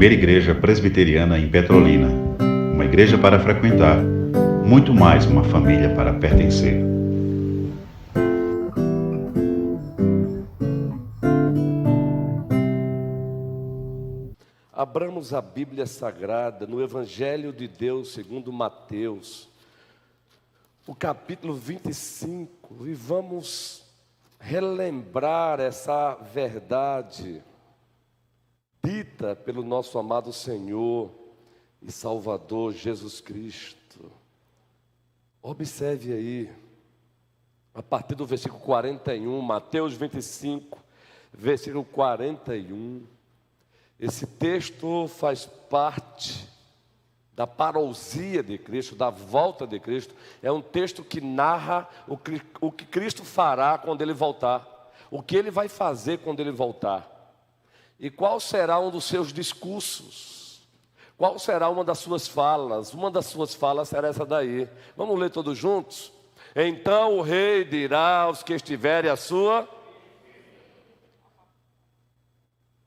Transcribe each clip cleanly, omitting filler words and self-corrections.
primeira igreja presbiteriana em Petrolina. Uma igreja para frequentar, muito mais uma família para pertencer. Abramos a Bíblia Sagrada no Evangelho de Deus segundo Mateus, o capítulo 25, e vamos relembrar essa verdade dita pelo nosso amado Senhor e Salvador Jesus Cristo. Observe aí, a partir do versículo 41, Mateus 25, versículo 41. Esse texto faz parte da parousia de Cristo, da volta de Cristo. É um texto que narra o que Cristo fará quando Ele voltar, o que Ele vai fazer quando Ele voltar. E qual será um dos seus discursos? Qual será uma das suas falas? Uma das suas falas será essa daí. Vamos ler todos juntos? Então o rei dirá aos que estiverem à sua: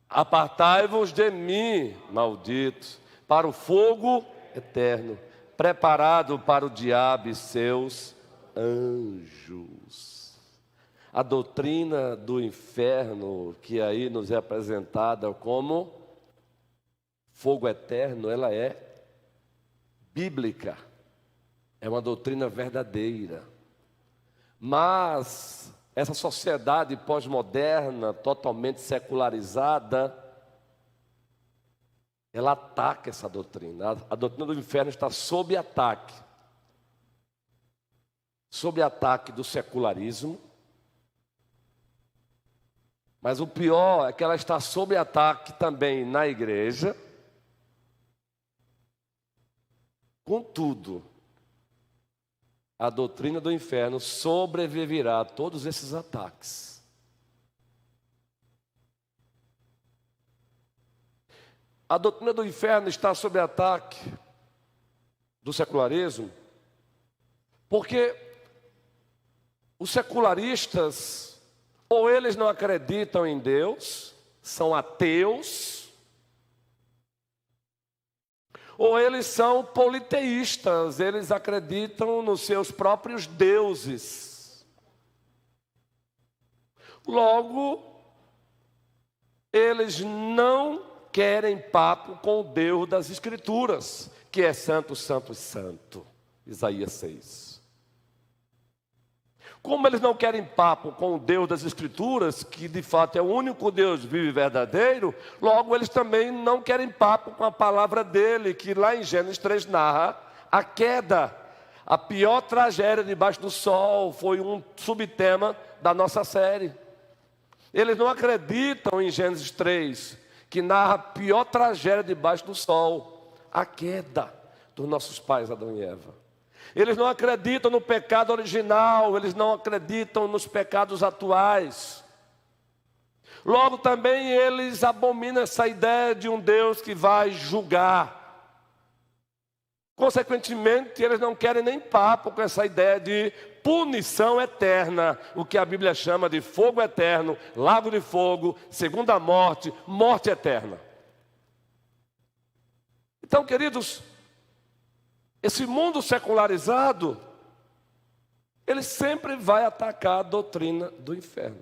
apartai-vos de mim, malditos, para o fogo eterno, preparado para o diabo e seus anjos. A doutrina do inferno, que aí nos é apresentada como fogo eterno, ela é bíblica, é uma doutrina verdadeira. Mas essa sociedade pós-moderna, totalmente secularizada, ela ataca essa doutrina. A doutrina do inferno está sob ataque. Sob ataque do secularismo. Mas o pior é que ela está sob ataque também na igreja. Contudo, a doutrina do inferno sobreviverá a todos esses ataques. A doutrina do inferno está sob ataque do secularismo, porque os secularistas, ou eles não acreditam em Deus, são ateus, ou eles são politeístas, eles acreditam nos seus próprios deuses. Logo, eles não querem papo com o Deus das Escrituras, que é santo, santo e santo. Isaías 6. Como eles não querem papo com o Deus das Escrituras, que de fato é o único Deus vivo e verdadeiro, logo eles também não querem papo com a palavra dele, que lá em Gênesis 3 narra a queda. A pior tragédia debaixo do sol foi um subtema da nossa série. Eles não acreditam em Gênesis 3, que narra a pior tragédia debaixo do sol, a queda dos nossos pais Adão e Eva. Eles não acreditam no pecado original, eles não acreditam nos pecados atuais. Logo também eles abominam essa ideia de um Deus que vai julgar. Consequentemente, eles não querem nem papo com essa ideia de punição eterna, o que a Bíblia chama de fogo eterno, lago de fogo, segunda morte, morte eterna. Então, queridos, esse mundo secularizado, ele sempre vai atacar a doutrina do inferno.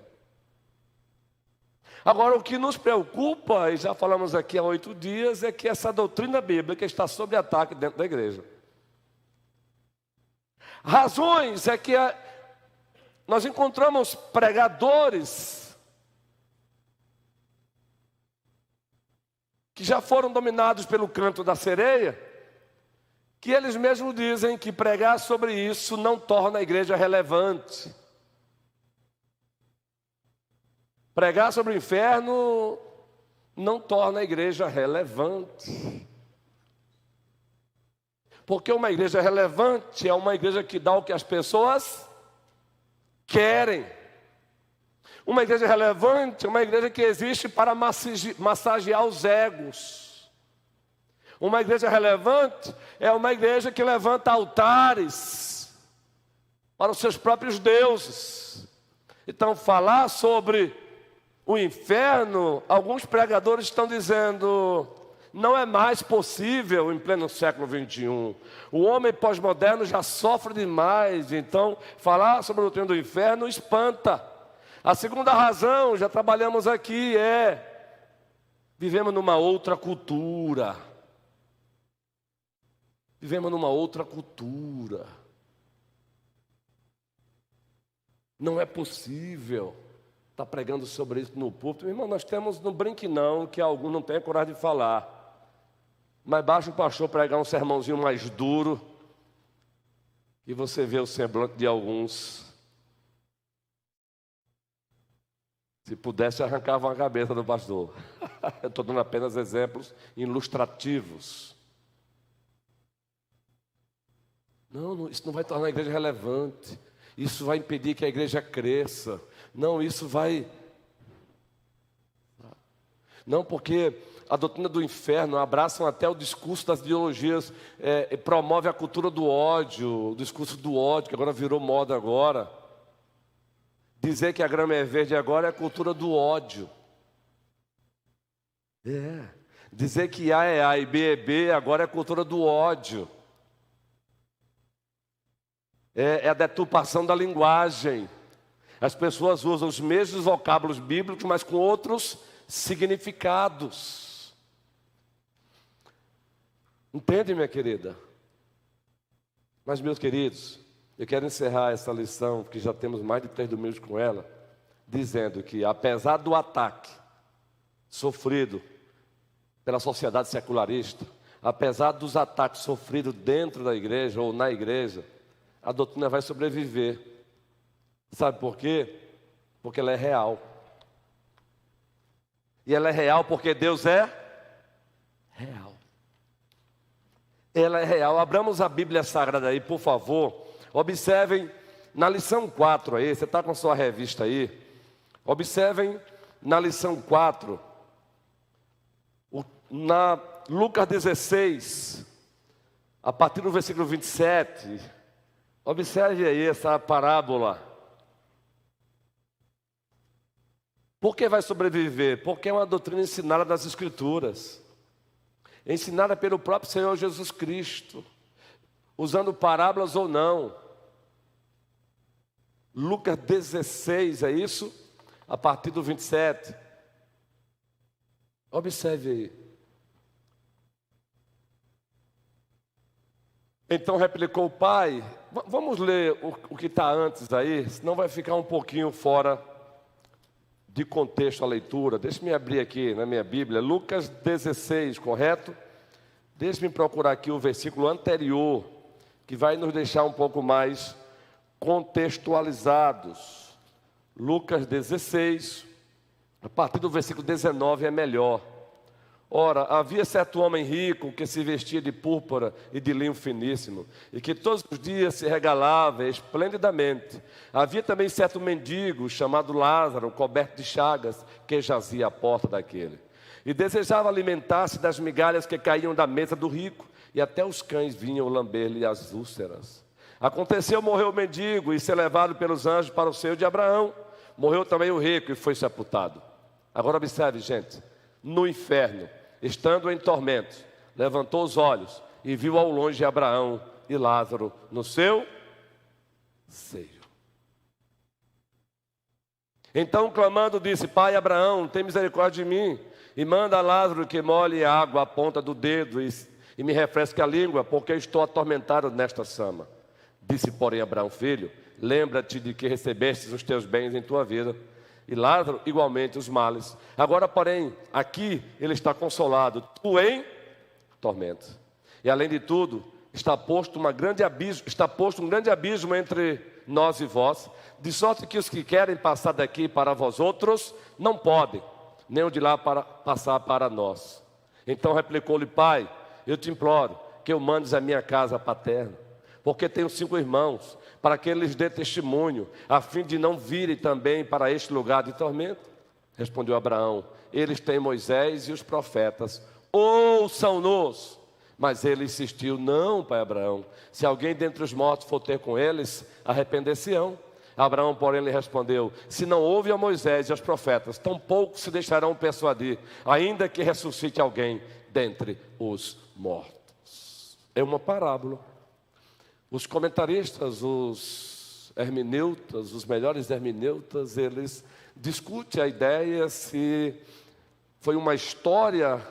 Agora, o que nos preocupa, e já falamos aqui há 8 dias, é que essa doutrina bíblica está sob ataque dentro da igreja. Razões é que nós encontramos pregadores que já foram dominados pelo canto da sereia, que eles mesmos dizem que pregar sobre isso não torna a igreja relevante. Pregar sobre o inferno não torna a igreja relevante. Porque uma igreja relevante é uma igreja que dá o que as pessoas querem. Uma igreja relevante é uma igreja que existe para massagear os egos. Uma igreja relevante é uma igreja que levanta altares para os seus próprios deuses. Então, falar sobre o inferno, alguns pregadores estão dizendo: Não é mais possível em pleno século XXI. O homem pós-moderno já sofre demais, então falar sobre a doutrina do inferno espanta. A segunda razão, já trabalhamos aqui, vivemos numa outra cultura. Vivemos numa outra cultura. Não é possível estar pregando sobre isso no púlpito. Irmão, nós temos, não brinque não, que alguns não têm coragem de falar. Mas basta o pastor pregar um sermãozinho mais duro e você vê o semblante de alguns. Se pudesse, arrancavam a cabeça do pastor. Eu estou dando apenas exemplos ilustrativos. Não, isso não vai tornar a igreja relevante. Isso vai impedir que a igreja cresça. Não, isso vai... Não, porque a doutrina do inferno abraçam até o discurso das ideologias, promove a cultura do ódio, o discurso do ódio, que agora virou moda agora. Dizer que a grama é verde agora é a cultura do ódio. Dizer que A é A e B é B agora é a cultura do ódio. É a deturpação da linguagem. As pessoas usam os mesmos vocábulos bíblicos, mas com outros significados. Entende, minha querida? Mas, meus queridos, eu quero encerrar essa lição, porque já temos mais de 3 domingos com ela, dizendo que, apesar do ataque sofrido pela sociedade secularista, apesar dos ataques sofridos dentro da igreja ou na igreja, a doutrina vai sobreviver. Sabe por quê? Porque ela é real. E ela é real porque Deus é real. Ela é real. Abramos a Bíblia Sagrada aí, por favor. Observem na lição 4 aí, você está com a sua revista aí. Observem na lição 4, na Lucas 16, a partir do versículo 27. Observe aí essa parábola. Por que vai sobreviver? Porque é uma doutrina ensinada nas Escrituras, ensinada pelo próprio Senhor Jesus Cristo, usando parábolas ou não. Lucas 16, é isso? A partir do 27. Observe aí. Então replicou o pai. Vamos ler o que está antes aí, senão vai ficar um pouquinho fora de contexto a leitura. Deixe-me abrir aqui na minha Bíblia, Lucas 16, correto? Deixe-me procurar aqui o versículo anterior, que vai nos deixar um pouco mais contextualizados. Lucas 16, a partir do versículo 19 é melhor. Ora, havia certo homem rico que se vestia de púrpura e de linho finíssimo, e que todos os dias se regalava esplendidamente. Havia também certo mendigo chamado Lázaro, coberto de chagas, que jazia à porta daquele. E desejava alimentar-se das migalhas que caíam da mesa do rico, e até os cães vinham lamber-lhe as úlceras. Aconteceu, morreu o mendigo, e ser levado pelos anjos para o seio de Abraão. Morreu também o rico e foi sepultado. Agora observe, gente, no inferno, estando em tormento, levantou os olhos e viu ao longe Abraão e Lázaro no seu seio. Então, clamando, disse: Pai Abraão, tem misericórdia de mim, e manda a Lázaro que molhe água à ponta do dedo e me refresque a língua, porque estou atormentado nesta chama. Disse, porém, Abraão: Filho, lembra-te de que recebestes os teus bens em tua vida, e Lázaro igualmente os males. Agora, porém, aqui ele está consolado, tu em tormento. E além de tudo, está posto um grande abismo entre nós e vós, de sorte que os que querem passar daqui para vós outros não podem, nem o de lá para passar para nós. Então replicou-lhe: Pai, eu te imploro que eu mandes a minha casa paterna, porque tenho 5 irmãos, para que eles dê testemunho, a fim de não virem também para este lugar de tormento. Respondeu Abraão: Eles têm Moisés e os profetas, ouçam-nos. Mas ele insistiu: Não, pai Abraão, se alguém dentre os mortos for ter com eles, arrepender-se-ão. Abraão, porém, lhe respondeu: Se não ouve a Moisés e aos profetas, tampouco se deixarão persuadir, ainda que ressuscite alguém dentre os mortos. É uma parábola. Os comentaristas, os hermeneutas, os melhores hermeneutas, eles discutem a ideia se foi uma história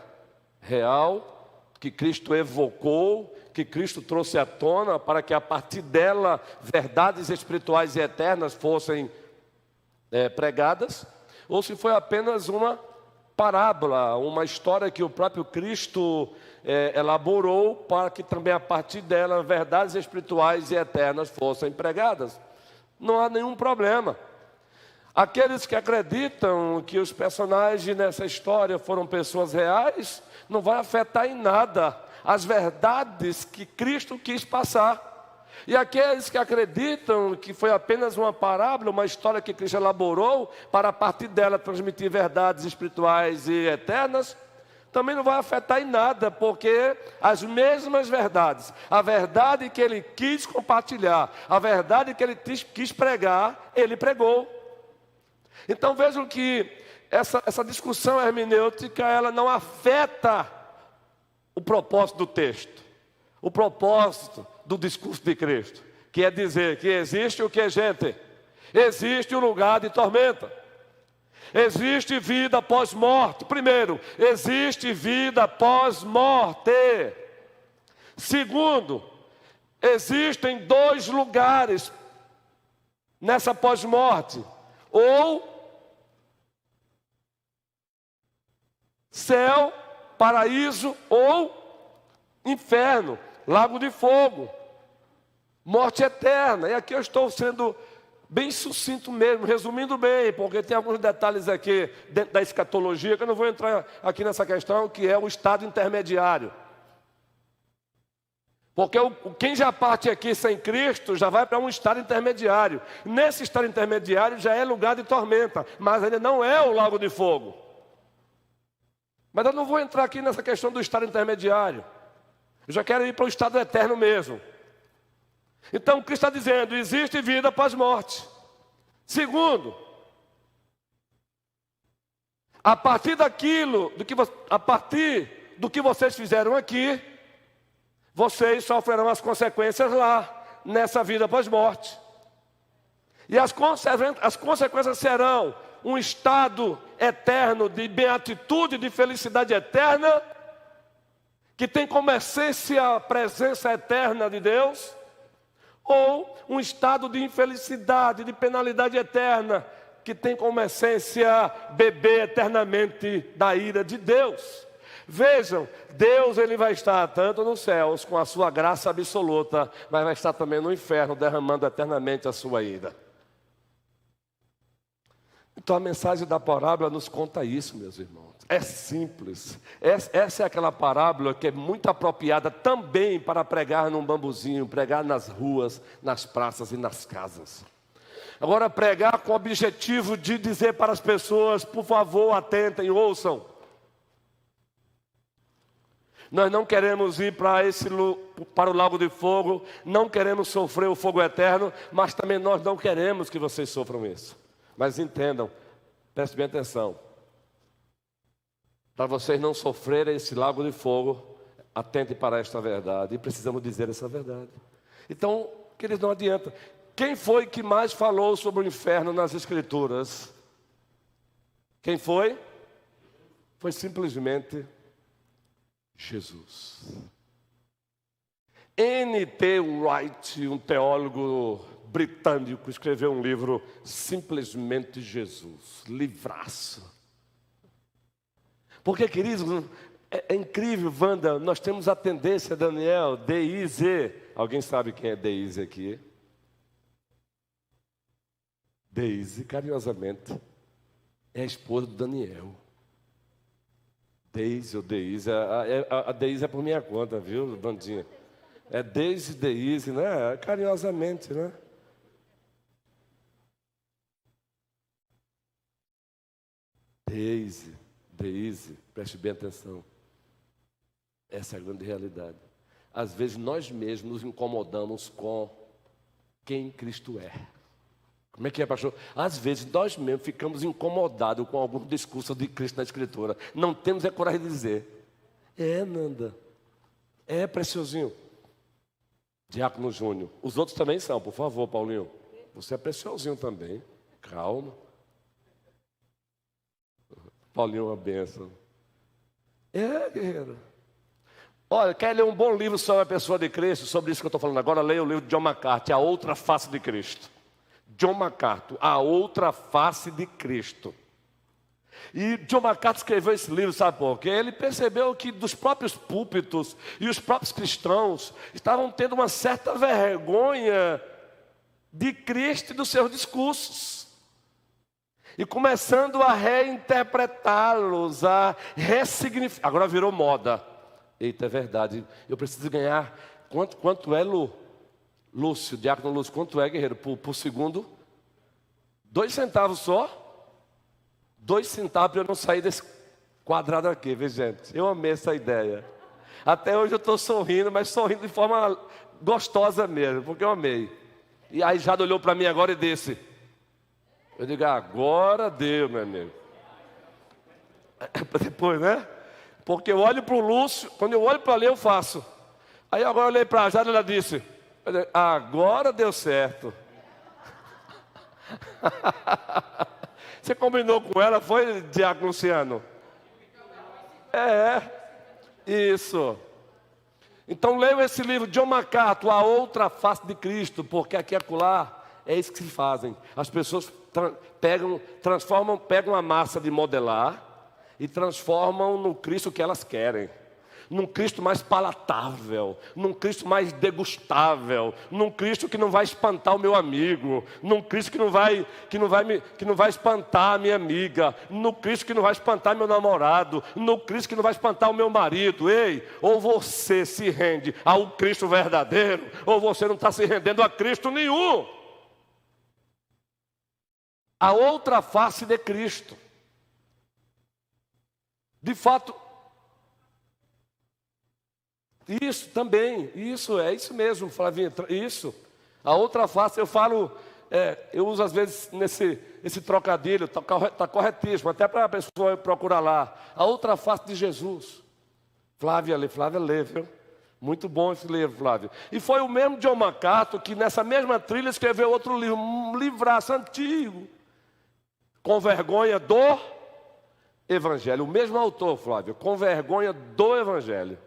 real que Cristo evocou, que Cristo trouxe à tona para que a partir dela verdades espirituais e eternas fossem pregadas, ou se foi apenas uma parábola, uma história que o próprio Cristo elaborou para que também a partir dela verdades espirituais e eternas fossem pregadas. Não há nenhum problema. Aqueles que acreditam que os personagens nessa história foram pessoas reais, não vai afetar em nada as verdades que Cristo quis passar. E aqueles que acreditam que foi apenas uma parábola, uma história que Cristo elaborou, para a partir dela transmitir verdades espirituais e eternas, também não vai afetar em nada, porque as mesmas verdades, a verdade que ele quis compartilhar, a verdade que ele quis pregar, ele pregou. Então vejam que essa discussão hermenêutica, ela não afeta o propósito do texto, o propósito do discurso de Cristo, que é dizer que existe o que, gente? Existe um lugar de tormenta, existe vida após morte. Primeiro, existe vida após morte. Segundo, existem dois lugares nessa pós-morte: ou céu, paraíso, ou inferno, lago de fogo, morte eterna. E aqui eu estou sendo bem sucinto mesmo, resumindo bem, porque tem alguns detalhes aqui dentro da escatologia que eu não vou entrar aqui nessa questão, que é o estado intermediário. Porque quem já parte aqui sem Cristo já vai para um estado intermediário. Nesse estado intermediário já é lugar de tormenta, mas ainda não é o lago de fogo. Mas eu não vou entrar aqui nessa questão do estado intermediário. Eu já quero ir para o estado eterno mesmo. Então Cristo está dizendo: existe vida após morte. Segundo, a partir do que vocês fizeram aqui, vocês sofrerão as consequências lá, nessa vida após morte. E as consequências serão um estado eterno de beatitude, de felicidade eterna, que tem como essência a presença eterna de Deus, ou um estado de infelicidade, de penalidade eterna, que tem como essência beber eternamente da ira de Deus. Vejam, Deus ele vai estar tanto nos céus com a sua graça absoluta, mas vai estar também no inferno derramando eternamente a sua ira. Então a mensagem da parábola nos conta isso, meus irmãos. É simples. Essa é aquela parábola que é muito apropriada também para pregar num bambuzinho, pregar nas ruas, nas praças e nas casas. Agora, pregar com o objetivo de dizer para as pessoas: por favor, atentem, ouçam. Nós não queremos ir para o lago de fogo, não queremos sofrer o fogo eterno, mas também nós não queremos que vocês sofram isso. Mas entendam, prestem bem atenção. Para vocês não sofrerem esse lago de fogo, atentem para esta verdade. E precisamos dizer essa verdade. Então, queridos, não adianta. Quem foi que mais falou sobre o inferno nas Escrituras? Quem foi? Foi simplesmente Jesus. N.T. Wright, um teólogo britânico, escreveu um livro, Simplesmente Jesus, livraço. Porque, queridos, é incrível, Wanda, nós temos a tendência, Daniel, D-I-Z. Alguém sabe quem é D-I-Z aqui? Deise, carinhosamente, é a esposa do Daniel. Deise ou Deise, a Deise é por minha conta, viu, bandinha? É Deise, Deise, né? Carinhosamente, né? Deise, preste bem atenção. Essa é a grande realidade. Às vezes nós mesmos nos incomodamos com quem Cristo é. Como é que é, pastor? Às vezes nós mesmos ficamos incomodados com algum discurso de Cristo na Escritura. Não temos a coragem de dizer. É, Nanda. É, Preciosinho. Diácono Júnior. Os outros também são, por favor, Paulinho. Você é preciosinho também. Calma. Paulinho é uma bênção. É, guerreiro. Olha, quer ler um bom livro sobre a pessoa de Cristo? Sobre isso que eu estou falando agora, leia o livro de John MacArthur, A Outra Face de Cristo. John MacArthur, A Outra Face de Cristo. E John MacArthur escreveu esse livro, sabe por quê? Ele percebeu que dos próprios púlpitos e os próprios cristãos estavam tendo uma certa vergonha de Cristo e dos seus discursos. E começando a reinterpretá-los, a ressignificar. Agora virou moda. Eita, é verdade. Eu preciso ganhar. Quanto é, Lúcio, Diácono Lúcio? Quanto é, guerreiro? Por segundo? 2 centavos só? 2 centavos para eu não sair desse quadrado aqui, viu, gente? Eu amei essa ideia. Até hoje eu estou sorrindo, mas sorrindo de forma gostosa mesmo, porque eu amei. E aí já olhou para mim agora e disse. Eu digo, agora deu, meu amigo. Depois, né? Porque eu olho para o Lúcio, quando eu olho para ali eu faço. Aí agora eu olhei para a Jada e ela disse, agora deu certo. Você combinou com ela, foi, Diácono Luciano? Isso. Então leiam esse livro, John MacArthur, A Outra Face de Cristo, porque aqui e acolá é isso que se fazem. As pessoas pegam a massa de modelar e transformam no Cristo que elas querem. Num Cristo mais palatável, num Cristo mais degustável, num Cristo que não vai espantar o meu amigo, num Cristo que não vai espantar a minha amiga, no Cristo que não vai espantar meu namorado, no Cristo que não vai espantar o meu marido. Ei, ou você se rende ao Cristo verdadeiro, ou você não está se rendendo a Cristo nenhum. A outra face de Cristo. De fato, isso também, é isso mesmo, Flavinha, isso. A outra face, eu falo, eu uso às vezes esse trocadilho, está corretíssimo, até para a pessoa procurar lá. A outra face de Jesus. Flávia lê, viu? Muito bom esse livro, Flávio. E foi o mesmo John MacArthur que nessa mesma trilha escreveu outro livro, um livraço antigo, Com Vergonha do Evangelho. O mesmo autor, Flávio, Com Vergonha do Evangelho.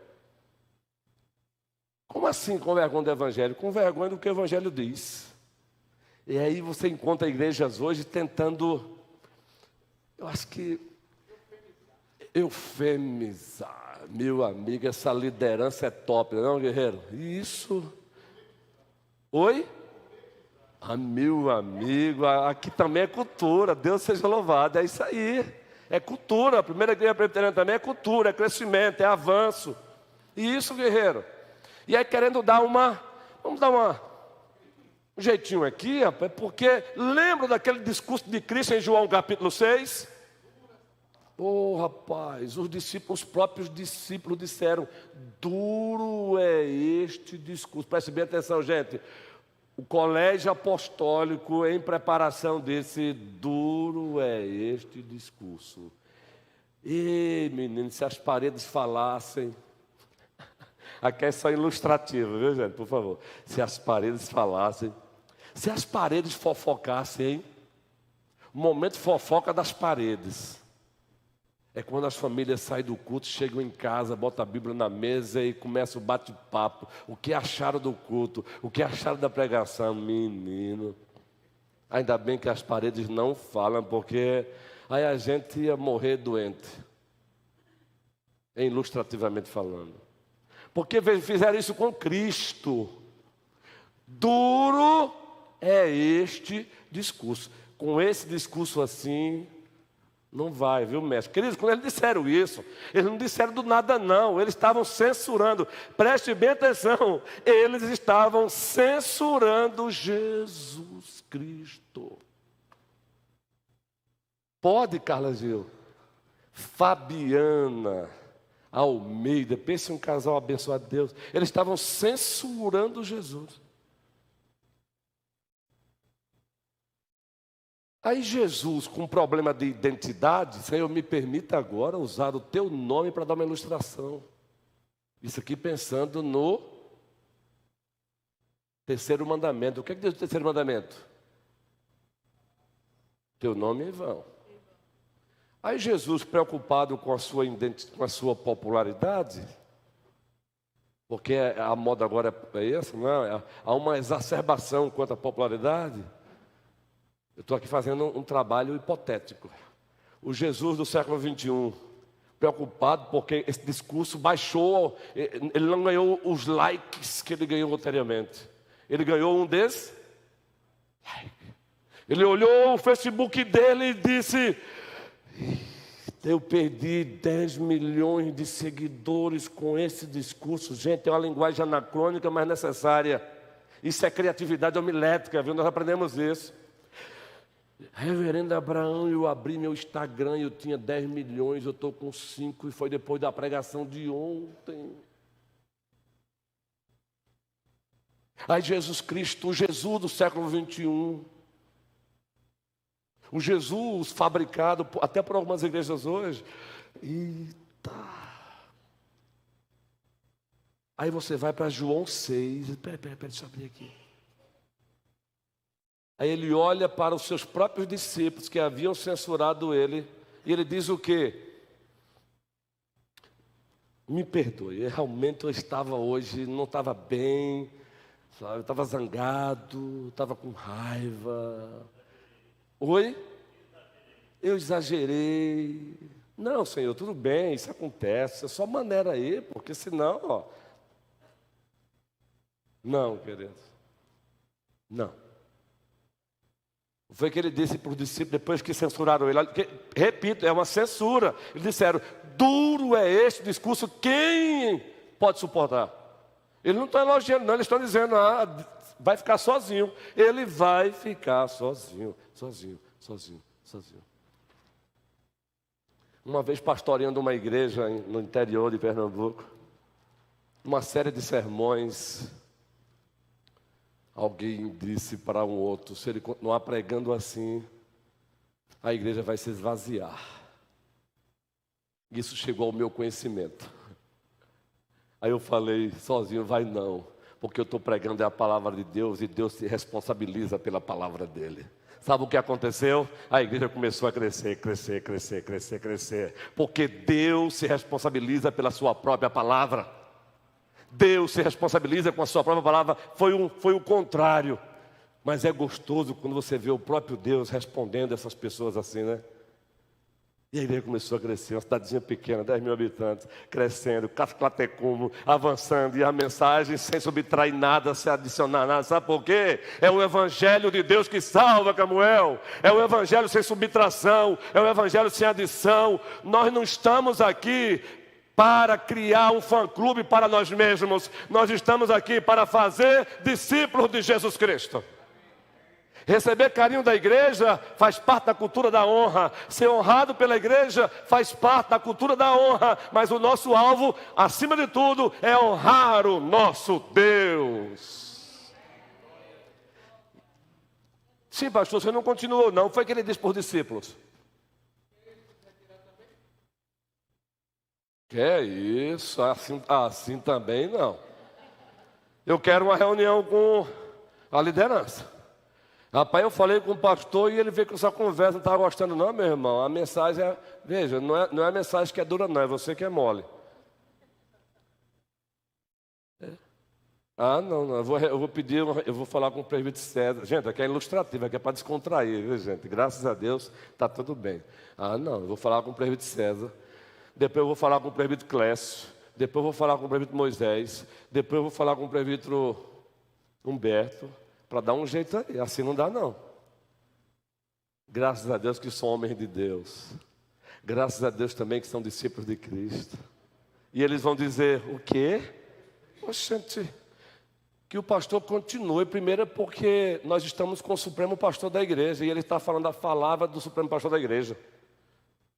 Como assim com vergonha do Evangelho? Com vergonha do que o Evangelho diz. E aí você encontra igrejas hoje tentando, eu acho que, eufemizar. Meu amigo, essa liderança é top, não, guerreiro? Isso. Oi? Meu amigo, aqui também é cultura, Deus seja louvado, é isso aí. É cultura, a primeira igreja presbiteriana também é cultura, é crescimento, é avanço. E isso, guerreiro. E aí querendo dar vamos dar um jeitinho aqui, rapaz, porque lembra daquele discurso de Cristo em João capítulo 6? Rapaz, os próprios discípulos disseram, duro é este discurso. Preste bem atenção, gente. O colégio apostólico em preparação desse, duro é este discurso. E menino, se as paredes falassem... Aqui é só ilustrativo, viu, gente? Por favor. Se as paredes falassem, se as paredes fofocassem, hein? O momento fofoca das paredes. É quando as famílias saem do culto, chegam em casa, botam a Bíblia na mesa e começa o bate-papo. O que acharam do culto? O que acharam da pregação? Menino. Ainda bem que as paredes não falam, porque aí a gente ia morrer doente. Ilustrativamente falando. Porque fizeram isso com Cristo. Duro é este discurso. Com esse discurso assim, não vai, viu, mestre? Queridos, quando eles disseram isso, eles não disseram do nada não. Eles estavam censurando. Preste bem atenção. Eles estavam censurando Jesus Cristo. Pode, Carla Gil? Fabiana Almeida, pense em um casal abençoado de Deus. Eles estavam censurando Jesus. Aí Jesus, com um problema de identidade, Senhor, me permita agora usar o teu nome para dar uma ilustração. Isso aqui pensando no terceiro mandamento. O que é que diz o terceiro mandamento? Teu nome é Ivan. Aí Jesus, preocupado com a sua popularidade, porque a moda agora é essa, não? Há uma exacerbação quanto à popularidade. Eu estou aqui fazendo um trabalho hipotético. O Jesus do século XXI, preocupado porque esse discurso baixou, ele não ganhou os likes que ele ganhou anteriormente. Ele ganhou um desses. Ele olhou o Facebook dele e disse: eu perdi 10 milhões de seguidores com esse discurso. Gente, é uma linguagem anacrônica, mas necessária. Isso é criatividade homilética, viu? Nós aprendemos isso. Reverendo Abraão, eu abri meu Instagram e eu tinha 10 milhões, eu estou com 5 e foi depois da pregação de ontem. Aí Jesus Cristo, o Jesus do século XXI, o Jesus fabricado até por algumas igrejas hoje. Eita! Aí você vai para João 6. Peraí, deixa eu abrir aqui. Aí ele olha para os seus próprios discípulos que haviam censurado ele. E ele diz o quê? Me perdoe, realmente eu estava hoje, não estava bem, sabe? Eu estava zangado, estava com raiva. Oi? Eu exagerei. Não, Senhor, tudo bem, isso acontece. É só maneira aí, porque senão, ó. Não, querido. Não. Foi que ele disse para os discípulos, depois que censuraram ele. Repito, é uma censura. Eles disseram: duro é este discurso, quem pode suportar? Ele não está elogiando, não, eles estão dizendo: vai ficar sozinho. Ele vai ficar sozinho. Uma vez pastoreando uma igreja no interior de Pernambuco, uma série de sermões, alguém disse para um outro: se ele continuar pregando assim, a igreja vai se esvaziar. Isso chegou ao meu conhecimento. Aí eu falei sozinho: vai não, porque eu estou pregando a palavra de Deus e Deus se responsabiliza pela palavra dele. Sabe o que aconteceu? A igreja começou a crescer. Porque Deus se responsabiliza pela sua própria palavra. Deus se responsabiliza com a sua própria palavra. Foi o contrário. Mas é gostoso quando você vê o próprio Deus respondendo essas pessoas assim, né? E a igreja começou a crescer, uma cidadezinha pequena, 10 mil habitantes, crescendo, Casclatecumo, avançando, e a mensagem sem subtrair nada, sem adicionar nada. Sabe por quê? É o evangelho de Deus que salva, Camuel. É o evangelho sem subtração, é o evangelho sem adição. Nós não estamos aqui para criar um fã-clube para nós mesmos. Nós estamos aqui para fazer discípulos de Jesus Cristo. Receber carinho da igreja faz parte da cultura da honra. Ser honrado pela igreja faz parte da cultura da honra. Mas o nosso alvo, acima de tudo, é honrar o nosso Deus. Sim, pastor, você não continuou, não. Foi o que ele disse para os discípulos. Que é isso? Assim também não. Eu quero uma reunião com a liderança. Rapaz, eu falei com o pastor e ele veio com essa conversa, não estava gostando não, meu irmão. A mensagem é, veja, não é a mensagem que é dura não, é você que é mole. Não, eu vou pedir, eu vou falar com o presbítero César. Gente, aqui é ilustrativo, aqui é para descontrair, viu gente? Graças a Deus, está tudo bem. Eu vou falar com o presbítero César. Depois eu vou falar com o presbítero Clécio. Depois eu vou falar com o presbítero Moisés. Depois eu vou falar com o presbítero Humberto. Para dar um jeito aí, assim não dá não. Graças a Deus que são homens de Deus. Graças a Deus também que são discípulos de Cristo. E eles vão dizer, o quê? Oxente, que o pastor continue. Primeiro é porque nós estamos com o Supremo Pastor da igreja. E ele está falando a palavra do Supremo Pastor da igreja.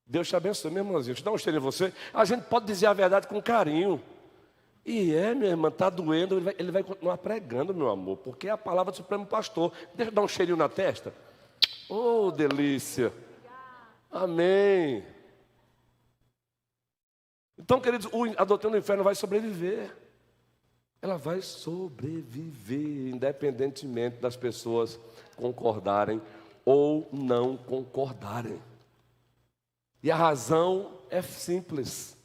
Deus te abençoe, meu irmãozinho. Deixa eu dar um cheiro em você. A gente pode dizer a verdade com carinho. E minha irmã, está doendo, ele vai continuar pregando, meu amor, porque é a palavra do Supremo Pastor. Deixa eu dar um cheirinho na testa. Oh, delícia. Amém. Então, queridos, a doutrina do inferno vai sobreviver. Ela vai sobreviver, independentemente das pessoas concordarem ou não concordarem. E a razão é simples.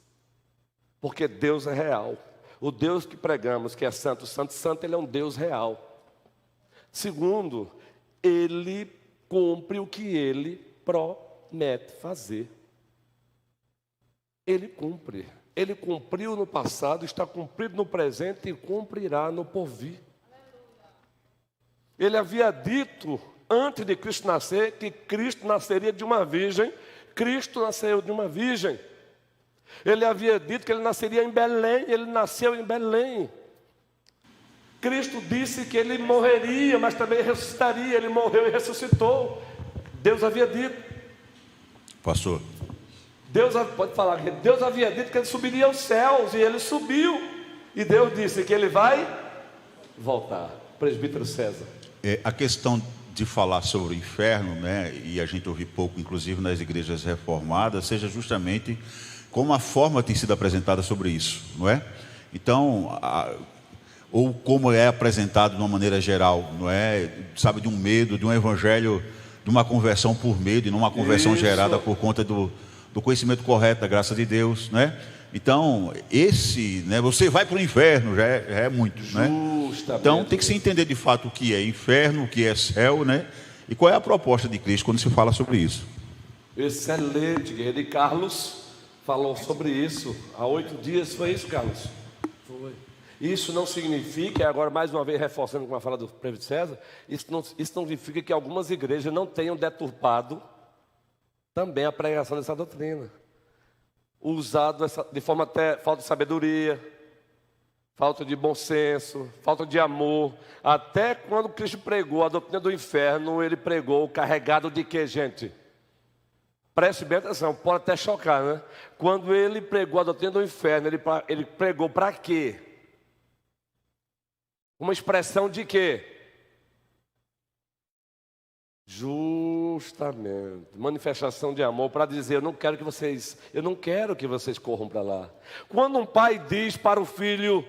Porque Deus é real. O Deus que pregamos, que é santo, santo, santo, Ele é um Deus real. Segundo, Ele cumpre o que Ele promete fazer. Ele cumpre. Ele cumpriu no passado, está cumprido no presente e cumprirá no porvir. Ele havia dito, antes de Cristo nascer, que Cristo nasceria de uma virgem. Cristo nasceu de uma virgem. Ele havia dito que ele nasceria em Belém, ele nasceu em Belém. Cristo disse que ele morreria, mas também ressuscitaria. Ele morreu e ressuscitou. Deus havia dito. Pastor. Pode falar, Deus havia dito que ele subiria aos céus, e ele subiu. E Deus disse que ele vai voltar. Presbítero César. A questão de falar sobre o inferno, né, e a gente ouve pouco, inclusive nas igrejas reformadas, seja justamente como a forma tem sido apresentada sobre isso, não é? Então, ou como é apresentado de uma maneira geral, não é? Sabe, de um medo, de um evangelho, de uma conversão por medo, e não uma conversão gerada por conta do conhecimento correto da graça de Deus, né? Então, né, você vai para o inferno, já é muito, né? Então, tem que se entender de fato o que é inferno, o que é céu, né? E qual é a proposta de Cristo quando se fala sobre isso. Excelente, guerreiro. E Carlos falou sobre isso há 8 dias, foi isso, Carlos? Foi. Isso não significa, agora mais uma vez reforçando com a fala do presbítero César, isso não significa que algumas igrejas não tenham deturpado também a pregação dessa doutrina. Usado de forma até falta de sabedoria, falta de bom senso, falta de amor. Até quando Cristo pregou a doutrina do inferno, ele pregou carregado de quê, gente? Preste bem atenção, pode até chocar, né? Quando ele pregou a doutrina do inferno, ele pregou para quê? Uma expressão de quê? Justamente, manifestação de amor, para dizer, eu não quero que vocês corram para lá. Quando um pai diz para o filho,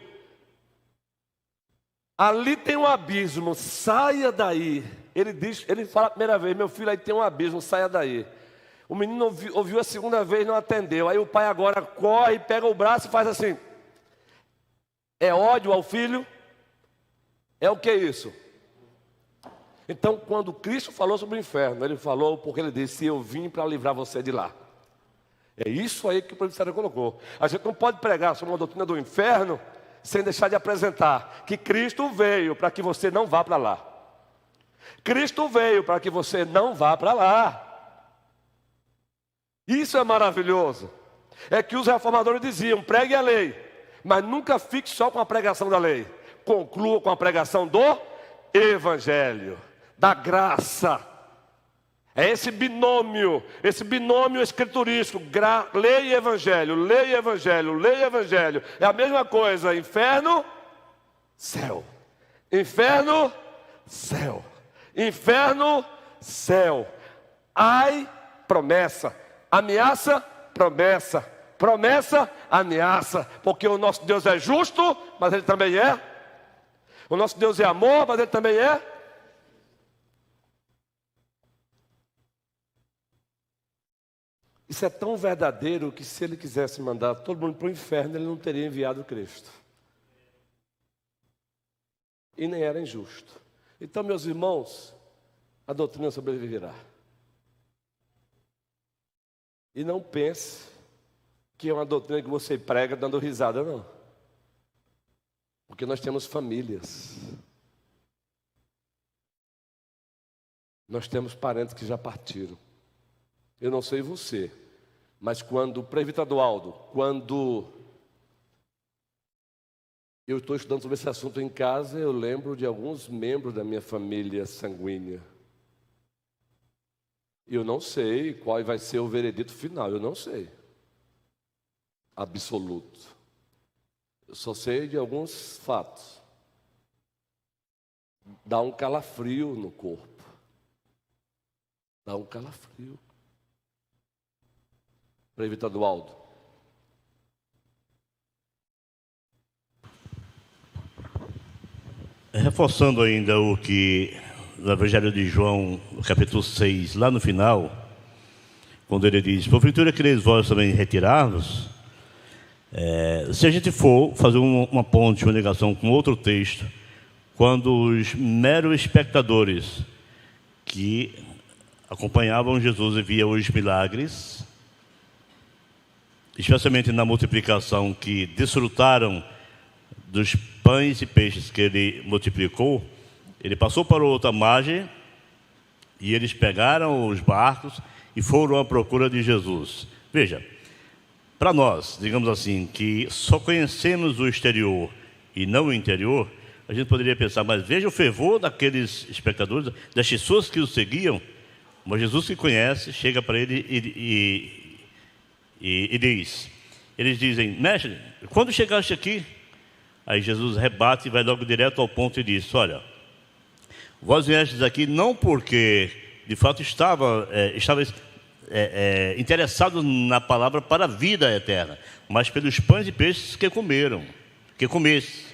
ali tem um abismo, saia daí. Ele fala a primeira vez, meu filho, aí tem um abismo, saia daí. O menino ouviu a segunda vez, não atendeu. Aí o pai agora corre, pega o braço e faz assim. É ódio ao filho? É o que é isso? Então, quando Cristo falou sobre o inferno, ele falou porque ele disse, eu vim para livrar você de lá. É isso aí que o presbítero colocou. A gente não pode pregar sobre uma doutrina do inferno sem deixar de apresentar que Cristo veio para que você não vá para lá. Cristo veio para que você não vá para lá. Isso é maravilhoso. É que os reformadores diziam, pregue a lei, mas nunca fique só com a pregação da lei. Conclua com a pregação do Evangelho, da graça. É esse binômio escriturístico, lei e evangelho, lei e evangelho, lei e evangelho. É a mesma coisa, inferno, céu. Inferno, céu. Inferno, céu. Ai, promessa. Ameaça, promessa. Promessa, ameaça. Porque o nosso Deus é justo, mas Ele também é. O nosso Deus é amor, mas Ele também é. Isso é tão verdadeiro que se Ele quisesse mandar todo mundo para o inferno, Ele não teria enviado Cristo. E nem era injusto. Então, meus irmãos, a doutrina sobreviverá. E não pense que é uma doutrina que você prega dando risada, não. Porque nós temos famílias. Nós temos parentes que já partiram. Eu não sei você, mas quando o presbítero Aldo, quando eu estou estudando sobre esse assunto em casa, eu lembro de alguns membros da minha família sanguínea. Eu não sei qual vai ser o veredito final, eu não sei. Absoluto. Eu só sei de alguns fatos. Dá um calafrio no corpo. Dá um calafrio. Presbítero Aldo, Reforçando ainda o que no Evangelho de João, no capítulo 6, lá no final, quando ele diz: porventura quereis vós também retirar-vos? Se a gente for fazer uma ponte, uma ligação com outro texto, quando os meros espectadores que acompanhavam Jesus e viam os milagres, especialmente na multiplicação, que desfrutaram dos pães e peixes que ele multiplicou, ele passou para outra margem e eles pegaram os barcos e foram à procura de Jesus. Veja, para nós, digamos assim, que só conhecemos o exterior e não o interior, a gente poderia pensar, mas veja o fervor daqueles espectadores, das pessoas que o seguiam. Mas Jesus que conhece, chega para ele e diz, eles dizem: mestre, quando chegaste aqui? Aí Jesus rebate e vai logo direto ao ponto e diz: olha, vós viestes aqui não porque de fato estava interessado na palavra para a vida eterna, mas pelos pães e peixes que comeste.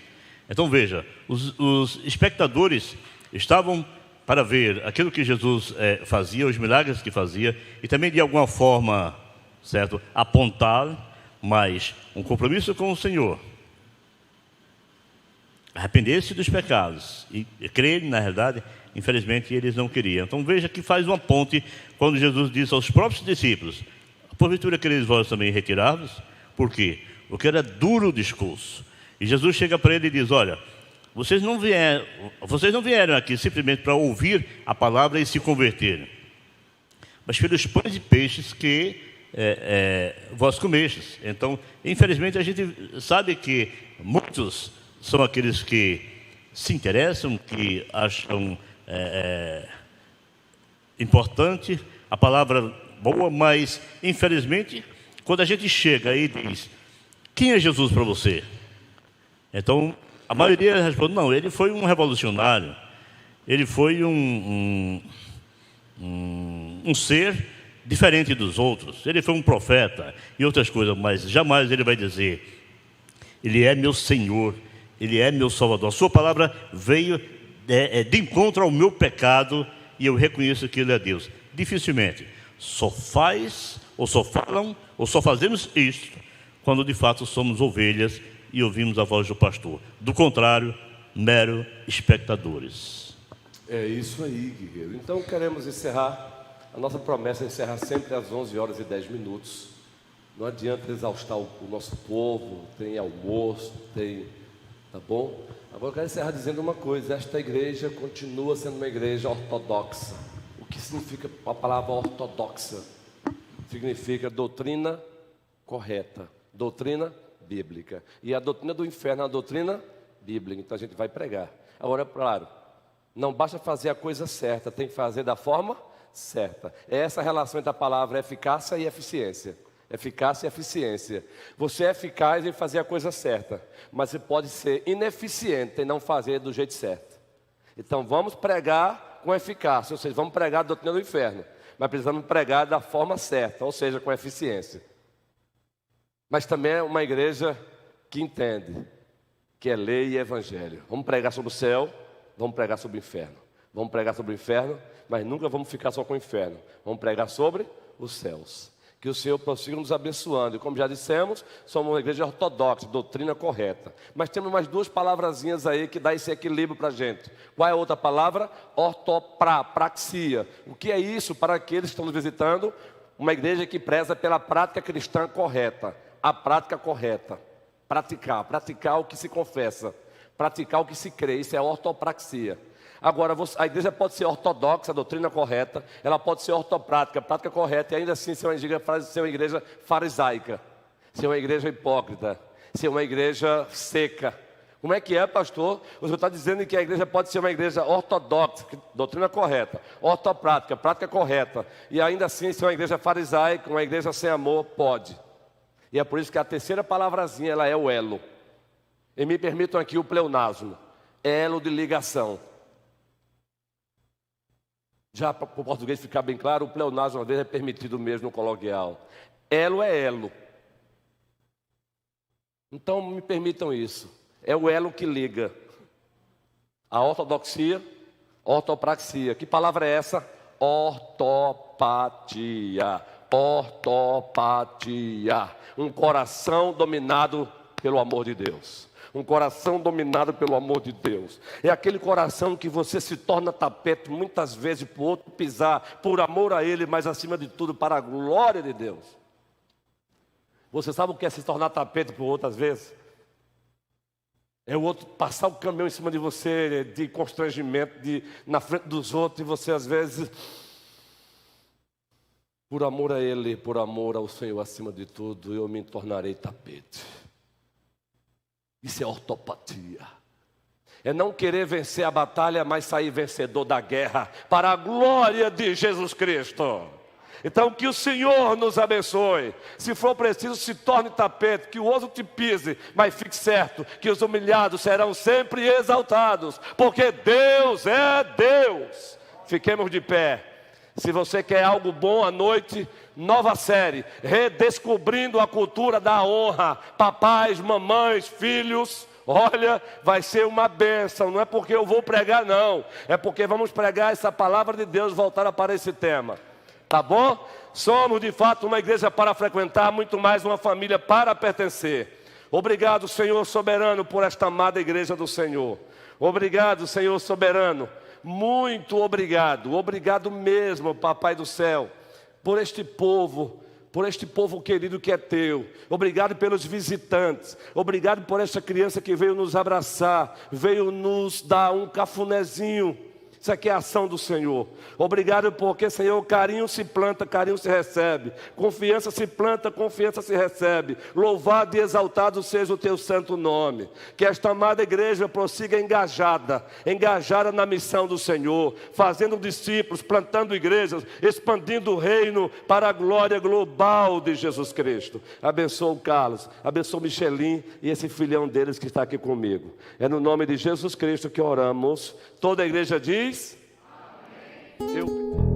Então veja, os espectadores estavam para ver aquilo que Jesus fazia, os milagres que fazia, e também de alguma forma, certo, apontar, mas um compromisso com o Senhor, arrepender-se dos pecados e crer, na realidade, infelizmente eles não queriam. Então veja que faz uma ponte quando Jesus disse aos próprios discípulos: porventura quereis vós também retirar-vos? Por quê? Porque era duro o discurso. E Jesus chega para ele e diz: olha, vocês não vieram aqui simplesmente para ouvir a palavra e se converterem, mas pelos pães e peixes que vós comestes. Então, infelizmente, a gente sabe que muitos são aqueles que se interessam, que acham importante a palavra boa, mas, infelizmente, quando a gente chega e diz: quem é Jesus para você? Então, a maioria responde: não, ele foi um revolucionário, ele foi um ser diferente dos outros, ele foi um profeta e outras coisas, mas jamais ele vai dizer: ele é meu Senhor, ele é meu Salvador. A sua palavra veio de encontro ao meu pecado e eu reconheço que ele é Deus. Dificilmente só faz, ou só falam, ou só fazemos isto quando de fato somos ovelhas e ouvimos a voz do pastor. Do contrário, mero espectadores. É isso aí, Guilherme. Então queremos encerrar. A nossa promessa é encerrar sempre às 11h10. Não adianta exaustar o nosso povo. Tem almoço, tá bom? Agora eu quero encerrar dizendo uma coisa: esta igreja continua sendo uma igreja ortodoxa. O que significa a palavra ortodoxa? Significa doutrina correta, doutrina bíblica. E a doutrina do inferno é a doutrina bíblica. Então a gente vai pregar. Agora, claro, não basta fazer a coisa certa, tem que fazer da forma certa. É essa relação entre a palavra eficácia e eficiência. Eficácia e eficiência. Você é eficaz em fazer a coisa certa, mas você pode ser ineficiente em não fazer do jeito certo. Então vamos pregar com eficácia, ou seja, vamos pregar a doutrina do inferno, mas precisamos pregar da forma certa, ou seja, com eficiência. Mas também é uma igreja que entende que é lei e evangelho. Vamos pregar sobre o céu, vamos pregar sobre o inferno. Vamos pregar sobre o inferno, mas nunca vamos ficar só com o inferno. Vamos pregar sobre os céus. Que o Senhor prossiga nos abençoando. E como já dissemos, somos uma igreja ortodoxa, doutrina correta. Mas temos mais duas palavrazinhas aí que dá esse equilíbrio para a gente. Qual é a outra palavra? Ortopraxia. O que é isso para aqueles que estão nos visitando? Uma igreja que preza pela prática cristã correta. A prática correta. Praticar o que se confessa. Praticar o que se crê. Isso é ortopraxia. Agora, a igreja pode ser ortodoxa, a doutrina correta, ela pode ser ortoprática, prática correta, e ainda assim ser uma igreja farisaica, ser uma igreja hipócrita, ser uma igreja seca. Como é que é, pastor? O senhor está dizendo que a igreja pode ser uma igreja ortodoxa, doutrina correta, ortoprática, prática correta, e ainda assim ser uma igreja farisaica, uma igreja sem amor? Pode. E é por isso que a terceira palavrazinha, ela é o elo. E me permitam aqui o pleonasmo, elo de ligação. Já para o português ficar bem claro, o pleonasmo às vezes é permitido mesmo no coloquial. Elo é elo. Então me permitam isso. É o elo que liga. A ortodoxia, ortopraxia. Que palavra é essa? Ortopatia. Ortopatia. Um coração dominado pelo amor de Deus. Um coração dominado pelo amor de Deus. É aquele coração que você se torna tapete muitas vezes para o outro pisar, por amor a Ele, mas acima de tudo para a glória de Deus. Você sabe o que é se tornar tapete para o outro às vezes? É o outro passar o caminhão em cima de você, de constrangimento, na frente dos outros, e você às vezes, por amor a Ele, por amor ao Senhor acima de tudo, eu me tornarei tapete. Isso é ortopatia. É não querer vencer a batalha, mas sair vencedor da guerra, para a glória de Jesus Cristo. Então que o Senhor nos abençoe. Se for preciso, se torne tapete, que o outro te pise, mas fique certo que os humilhados serão sempre exaltados, porque Deus é Deus. Fiquemos de pé. Se você quer algo bom à noite, nova série, redescobrindo a cultura da honra. Papais, mamães, filhos, olha, vai ser uma bênção. Não é porque eu vou pregar não, é porque vamos pregar essa palavra de Deus voltada para esse tema. Tá bom? Somos de fato uma igreja para frequentar, muito mais uma família para pertencer. Obrigado, Senhor soberano, por esta amada igreja do Senhor. Obrigado, Senhor soberano. Muito obrigado. Obrigado mesmo, Papai do céu, por este povo querido que é teu. Obrigado pelos visitantes. Obrigado por esta criança que veio nos abraçar, veio nos dar um cafunézinho. Isso aqui é a ação do Senhor. Obrigado porque, Senhor, carinho se planta, carinho se recebe. Confiança se planta, confiança se recebe. Louvado e exaltado seja o teu santo nome. Que esta amada igreja prossiga engajada na missão do Senhor, fazendo discípulos, plantando igrejas, expandindo o reino para a glória global de Jesus Cristo. Abençoa o Carlos, abençoa o Michelin e esse filhão deles que está aqui comigo. É no nome de Jesus Cristo que oramos. Toda a igreja diz... Amém.